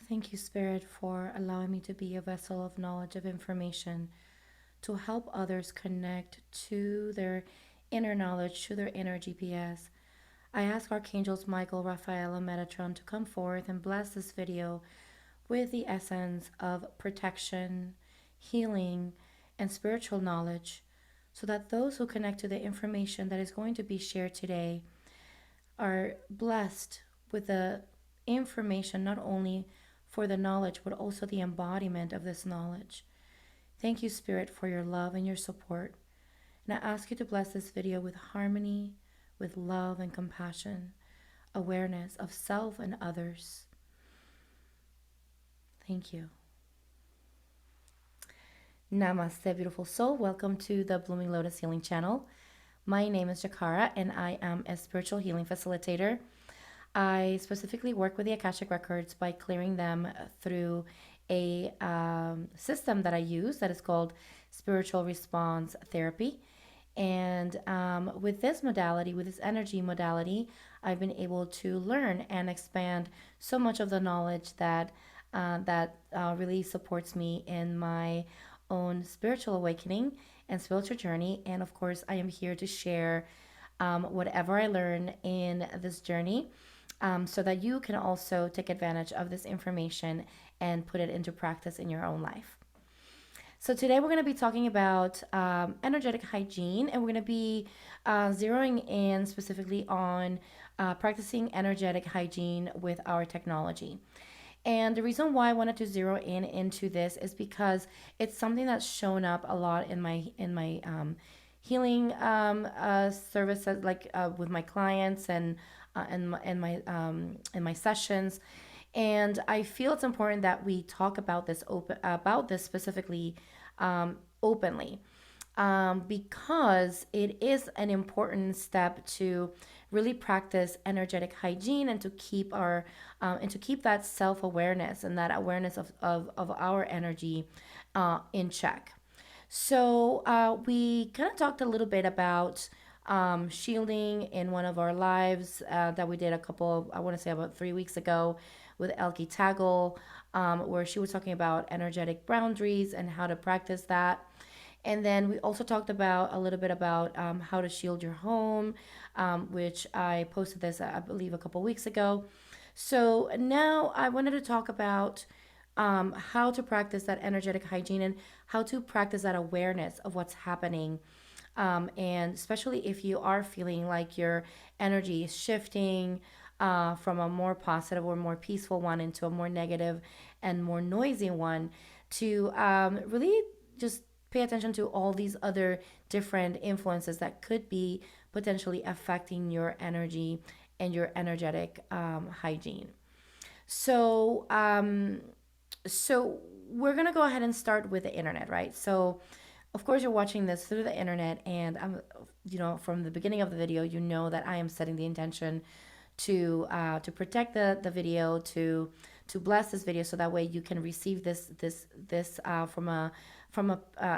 Thank you, Spirit, for allowing me to be a vessel of knowledge, of information, to help others connect to their inner knowledge, to their inner GPS. I ask Archangels Michael, Raphael, and Metatron to come forth and bless this video with the essence of protection, healing, and spiritual knowledge, so that those who connect to the information that is going to be shared today are blessed with the information, not only for the knowledge, but also the embodiment of this knowledge. Thank you, Spirit, for your love and your support. And I ask you to bless this video with harmony, with love and compassion, awareness of self and others. Thank you. Namaste, beautiful soul. Welcome to the Blooming Lotus Healing Channel. My name is Jakara, and I am a spiritual healing facilitator. I specifically work with the Akashic Records by clearing them through a system that I use that is called spiritual response therapy. And with this modality, with this energy modality, I've been able to learn and expand so much of the knowledge that really supports me in my own spiritual awakening and spiritual journey. And of course, I am here to share whatever I learn in this journey, so that you can also take advantage of this information and put it into practice in your own life. So today we're going to be talking about energetic hygiene, and we're going to be zeroing in specifically on practicing energetic hygiene with our technology. And the reason why I wanted to zero in into this is because it's something that's shown up a lot in my healing services, like with my clients and in my sessions. And I feel it's important that we talk about this specifically openly, because it is an important step to really practice energetic hygiene and to keep that self-awareness and that awareness of our energy in check. So we kind of talked a little bit about shielding in one of our lives that we did I want to say about 3 weeks ago with Elke Taggle, where she was talking about energetic boundaries and how to practice that. And then we also talked about a little bit about how to shield your home, which I posted this, I believe, a couple weeks ago. So now I wanted to talk about how to practice that energetic hygiene and how to practice that awareness of what's happening. And especially if you are feeling like your energy is shifting from a more positive or more peaceful one into a more negative and more noisy one, to really just pay attention to all these other different influences that could be potentially affecting your energy and your energetic hygiene. So, so we're gonna go ahead and start with the internet, right? So, of course, you're watching this through the internet, and from the beginning of the video, you know that I am setting the intention to protect the video, to bless this video, so that way you can receive this from a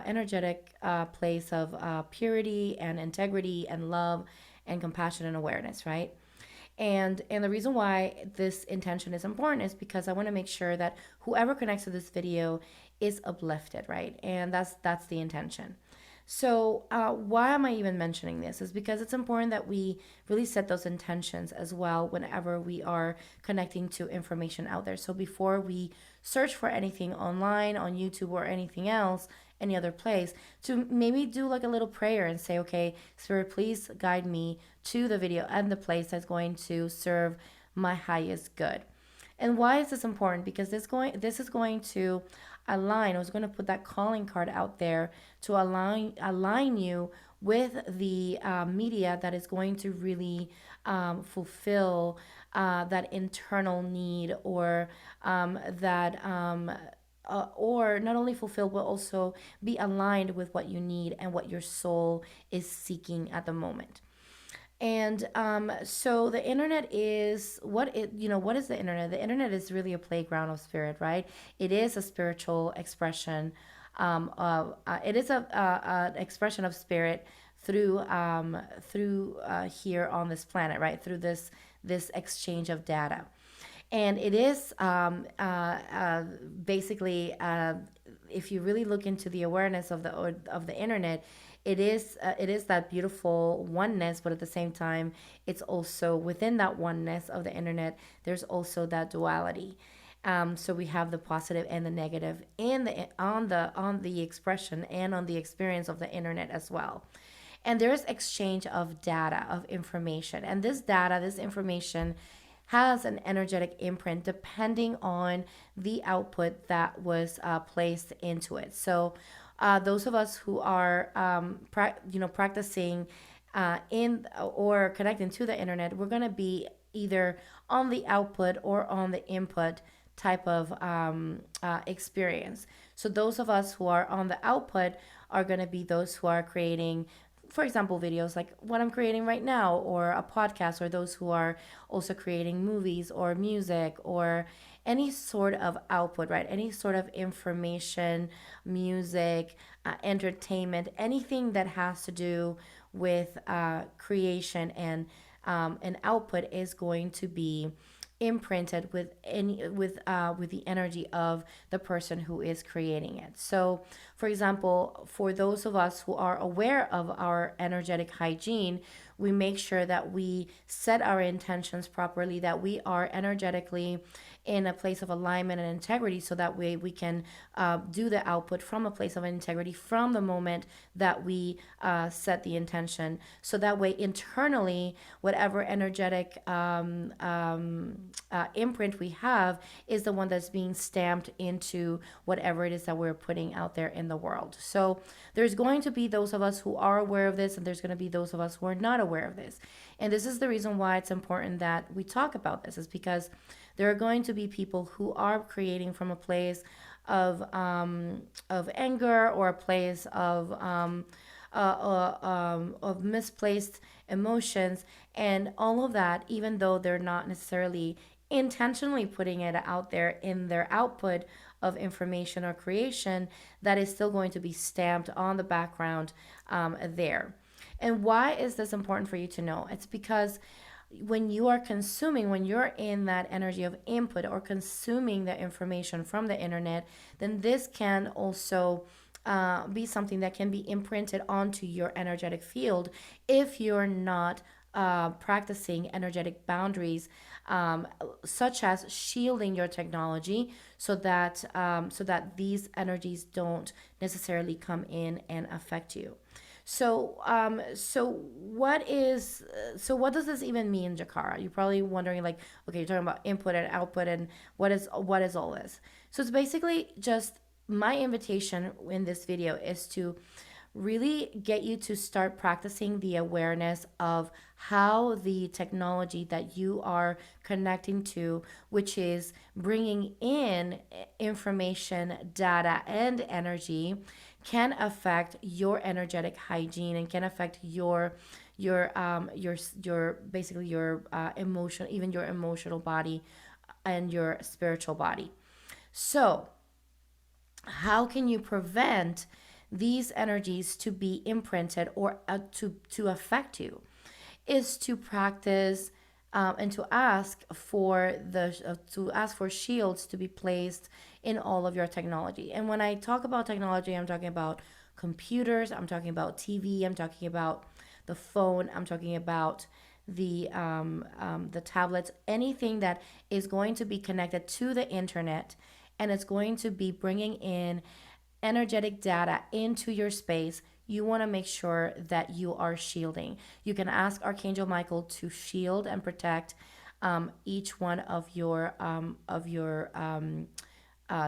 energetic place of purity and integrity and love and compassion and awareness, right? And the reason why this intention is important is because I want to make sure that whoever connects to this video is uplifted, right? And that's the intention. So why am I even mentioning this? Is because it's important that we really set those intentions as well whenever we are connecting to information out there. So before we search for anything online, on YouTube, or anything else, any other place, to maybe do like a little prayer and say, okay, Spirit, please guide me to the video and the place that's going to serve my highest good. And why is this important? Because this is going to align. I was going to put that calling card out there to align you with the media that is going to really fulfill that internal need, or or not only fulfill, but also be aligned with what you need and what your soul is seeking at the moment. And so the internet is what is the internet? The internet is really a playground of spirit, right? It is a spiritual expression. It is an expression of spirit through here on this planet, right? Through this exchange of data. And it is basically, if you really look into the awareness of the internet, it is that beautiful oneness, but at the same time, it's also within that oneness of the internet. There's also that duality. So we have the positive and the negative in the on the expression and on the experience of the internet as well. And there's exchange of data, of information, and this data, this information has an energetic imprint depending on the output that was placed into it. So those of us who are practicing in or connecting to the internet, we're going to be either on the output or on the input type of experience. So those of us who are on the output are going to be those who are creating, for example, videos like what I'm creating right now, or a podcast, or those who are also creating movies or music or any sort of output, right? Any sort of information, music, entertainment, anything that has to do with creation and an output is going to be imprinted with the energy of the person who is creating it. So for example, for those of us who are aware of our energetic hygiene, we make sure that we set our intentions properly, that we are energetically in a place of alignment and integrity, so that way we can do the output from a place of integrity from the moment that we set the intention. So that way internally, whatever energetic imprint we have is the one that's being stamped into whatever it is that we're putting out there in the world. So there's going to be those of us who are aware of this, and there's going to be those of us who are not aware of this. And this is the reason why it's important that we talk about this, is because there are going to be people who are creating from a place of anger, or a place of misplaced emotions, and all of that, even though they're not necessarily intentionally putting it out there in their output of information or creation, that is still going to be stamped on the background there. And why is this important for you to know? It's because when you are consuming, when you're in that energy of input or consuming the information from the internet, then this can also be something that can be imprinted onto your energetic field if you're not practicing energetic boundaries, such as shielding your technology, so that these energies don't necessarily come in and affect you. So what does this even mean, Jakara? You're probably wondering, like, okay, you're talking about input and output, and what is all this? So it's basically just my invitation in this video is to really get you to start practicing the awareness of how the technology that you are connecting to, which is bringing in information, data, and energy, can affect your energetic hygiene, and can affect your basically your emotional, even your emotional body and your spiritual body. So how can you prevent these energies to be imprinted or to affect you? Is to practice and to ask for shields to be placed in all of your technology. And when I talk about technology, I'm talking about computers, I'm talking about TV, I'm talking about the phone, I'm talking about the tablets, anything that is going to be connected to the internet, and it's going to be bringing in energetic data into your space. You want to make sure that you are shielding. You can ask Archangel Michael to shield and protect each one of your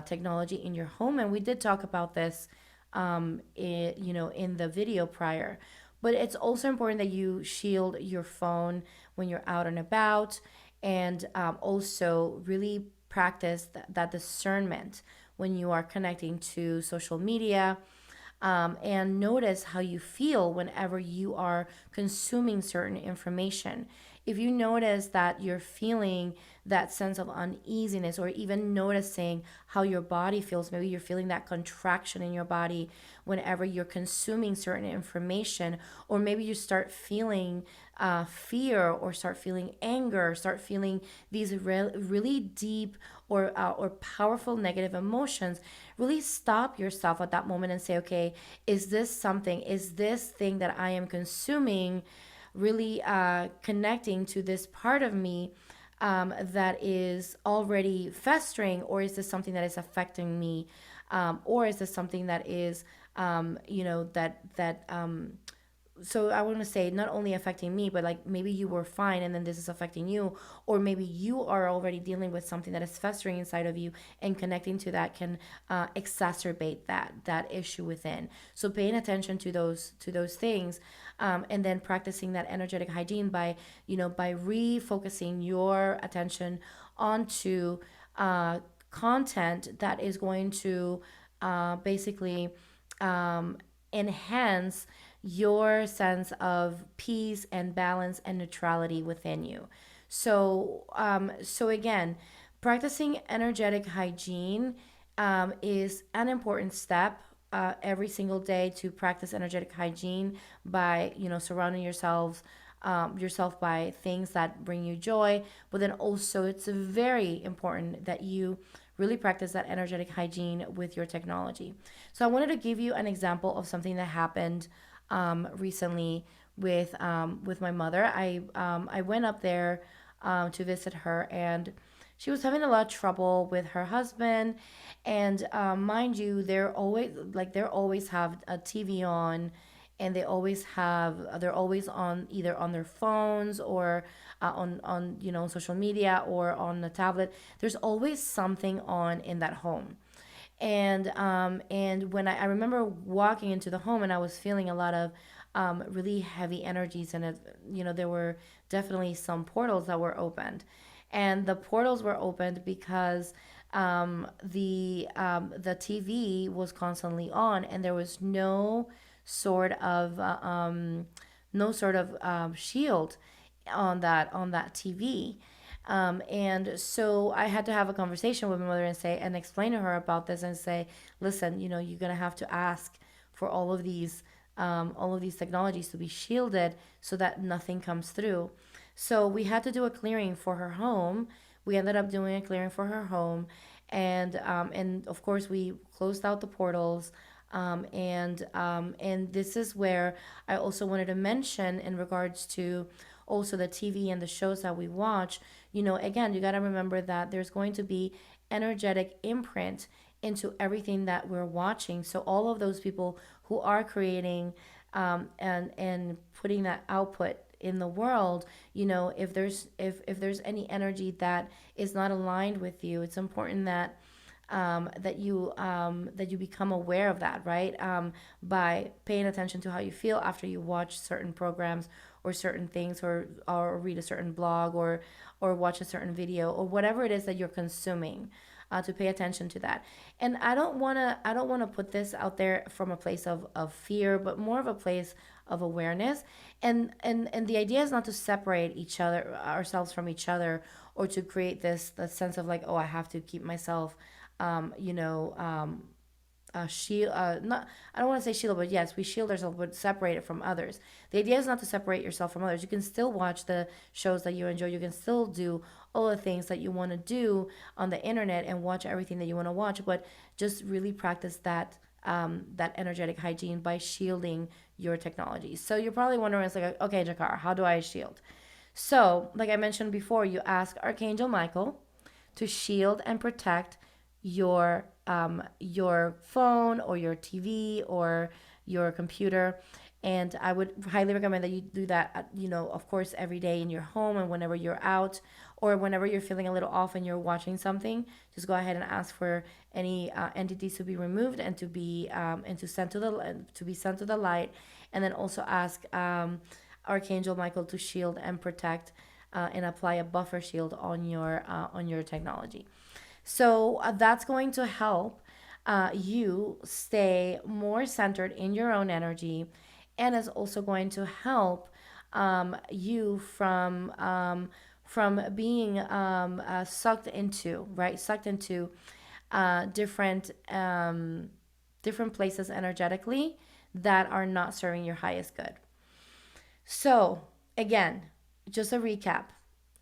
technology in your home, and we did talk about this, in the video prior. But it's also important that you shield your phone when you're out and about, and also really practice that discernment when you are connecting to social media, and notice how you feel whenever you are consuming certain information. if you notice that you're feeling that sense of uneasiness, or even noticing how your body feels, maybe you're feeling that contraction in your body whenever you're consuming certain information, or maybe you start feeling fear, or start feeling anger, start feeling these really deep or powerful negative emotions, really stop yourself at that moment and say, okay, is this thing that I am consuming really connecting to this part of me that is already festering, or is this something that is affecting me, or is this something that is so I want to say not only affecting me, but like maybe you were fine and then this is affecting you, or maybe you are already dealing with something that is festering inside of you, and connecting to that can exacerbate that issue within. So paying attention to those things, and then practicing that energetic hygiene by by refocusing your attention onto content that is going to basically um, enhance your sense of peace and balance and neutrality within you. So again, practicing energetic hygiene is an important step every single day to practice energetic hygiene by surrounding yourself by things that bring you joy. But then also, it's very important that you really practice that energetic hygiene with your technology. So I wanted to give you an example of something that happened recently with my mother. I went up there to visit her, and she was having a lot of trouble with her husband. And mind you, they're always have a TV on, and they're always on, either on their phones, or on social media, or on the tablet. There's always something on in that home. And when I remember walking into the home, and I was feeling a lot of really heavy energies, and there were definitely some portals that were opened. And the portals were opened because the TV was constantly on, and there was sort of uh, um, no sort of shield on that TV. And so I had to have a conversation with my mother and say, and explain to her about this, and say, listen, you're gonna have to ask for all of these technologies to be shielded so that nothing comes through. So we had to do a clearing for her home. We ended up doing a clearing for her home, and of course we closed out the portals. And this is where I also wanted to mention in regards to also the TV and the shows that we watch. Again, you got to remember that there's going to be energetic imprint into everything that we're watching. So all of those people who are creating and putting that output in the world, if there's any energy that is not aligned with you, it's important that you become aware of that, right? By paying attention to how you feel after you watch certain programs, or certain things, or read a certain blog, or watch a certain video, or whatever it is that you're consuming. To pay attention to that. And I don't wanna put this out there from a place of fear, but more of a place of awareness. And the idea is not to separate ourselves from each other, or to create this sense of like, oh, I have to keep myself um, you know, um, shield, not, I don't want to say shield, but yes, we shield ourselves, but separate it from others. The idea is not to separate yourself from others. You can still watch the shows that you enjoy. You can still do all the things that you want to do on the internet, and watch everything that you want to watch, but just really practice that energetic hygiene by shielding your technology. So you're probably wondering, it's like, okay, Jakar, how do I shield? So, like I mentioned before, you ask Archangel Michael to shield and protect your phone, or your TV, or your computer. And I would highly recommend that you do that, of course, every day in your home, and whenever you're out, or whenever you're feeling a little off and you're watching something, just go ahead and ask for any entities to be removed, and to be sent to the light. And then also ask Archangel Michael to shield and protect, and apply a buffer shield on your technology. So that's going to help you stay more centered in your own energy, and is also going to help you from being sucked into, right? Sucked into different different places energetically that are not serving your highest good. So, again, just a recap.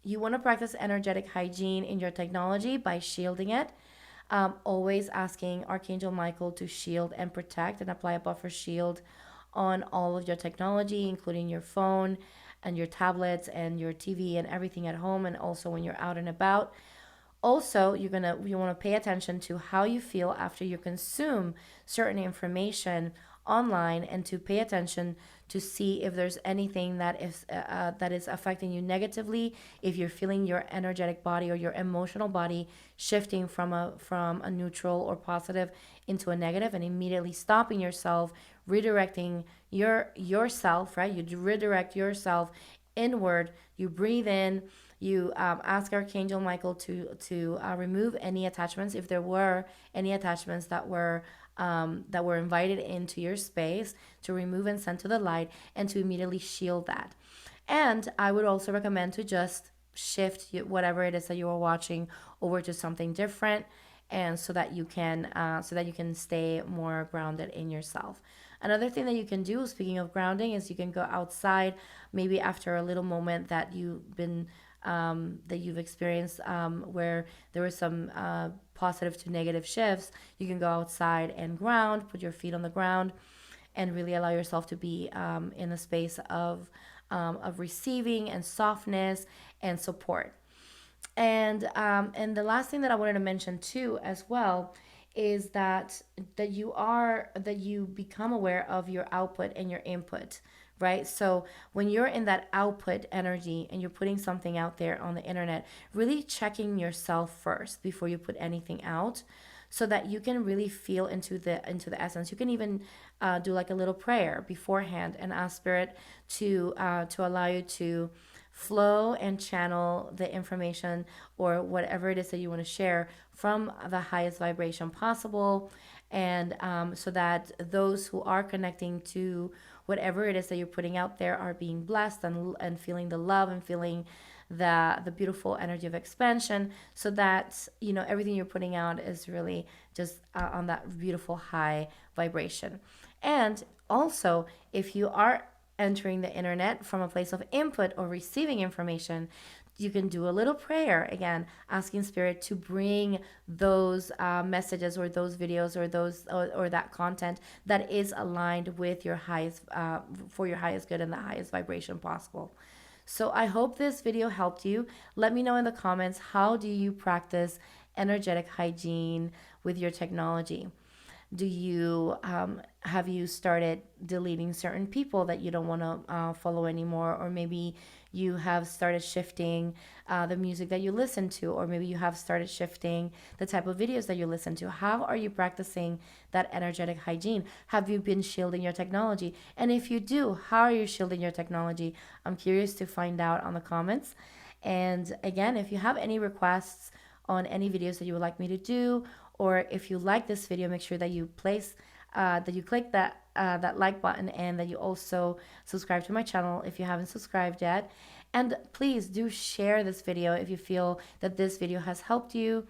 You want to practice energetic hygiene in your technology by shielding it. Always asking Archangel Michael to shield and protect and apply a buffer shield on all of your technology, including your phone and your tablets and your TV and everything at home, and also when you're out and about. Also, you want to pay attention to how you feel after you consume certain information online, and to pay attention to see if there's anything that is affecting you negatively, if you're feeling your energetic body or your emotional body shifting from a neutral or positive into a negative, and immediately stopping yourself, redirecting yourself, right? You redirect yourself inward. You breathe in. You ask Archangel Michael to remove any attachments, if there were any attachments that were invited into your space, to remove and send to the light, and to immediately shield that. And I would also recommend to just shift whatever it is that you are watching over to something different, and so that you can stay more grounded in yourself. Another thing that you can do, speaking of grounding, is you can go outside, maybe after a little moment that you've experienced, where there was some positive to negative shifts. You can go outside and ground, put your feet on the ground, and really allow yourself to be in a space of receiving and softness and support. And the last thing that I wanted to mention too, as well, is that you become aware of your output and your input, right? So when you're in that output energy and you're putting something out there on the internet, really checking yourself first before you put anything out, so that you can really feel into the essence. You can even do like a little prayer beforehand and ask spirit to allow you to flow and channel the information or whatever it is that you want to share from the highest vibration possible. And so that those who are connecting to whatever it is that you're putting out there are being blessed, and feeling the love, and feeling the beautiful energy of expansion, so that everything you're putting out is really just on that beautiful high vibration. And also, if you are entering the internet from a place of input or receiving information, you can do a little prayer again, asking spirit to bring those messages or those videos or that content that is aligned with your highest for your highest good and the highest vibration possible. So I hope this video helped you. Let me know in the comments, how do you practice energetic hygiene with your technology? Do you have you started deleting certain people that you don't want to follow anymore, or maybe you have started shifting the music that you listen to, or maybe you have started shifting the type of videos that you listen to? How are you practicing that energetic hygiene? Have you been shielding your technology? And if you do, how are you shielding your technology? I'm curious to find out on the comments. And again, if you have any requests on any videos that you would like me to do, or if you like this video, make sure that you click that like button, and that you also subscribe to my channel if you haven't subscribed yet. And please do share this video if you feel that this video has helped you,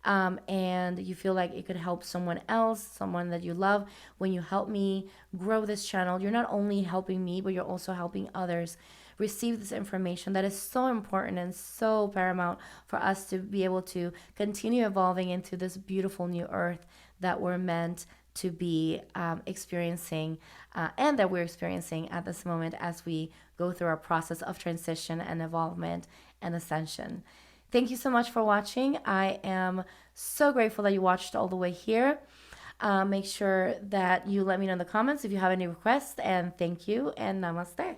and you feel like it could help someone else, someone that you love. When you help me grow this channel, you're not only helping me, but you're also helping others receive this information that is so important and so paramount for us to be able to continue evolving into this beautiful new earth that we're meant to be experiencing, and that we're experiencing at this moment as we go through our process of transition and evolvement and ascension. Thank you so much for watching. I am so grateful that you watched all the way here. Make sure that you let me know in the comments if you have any requests, and thank you, and namaste.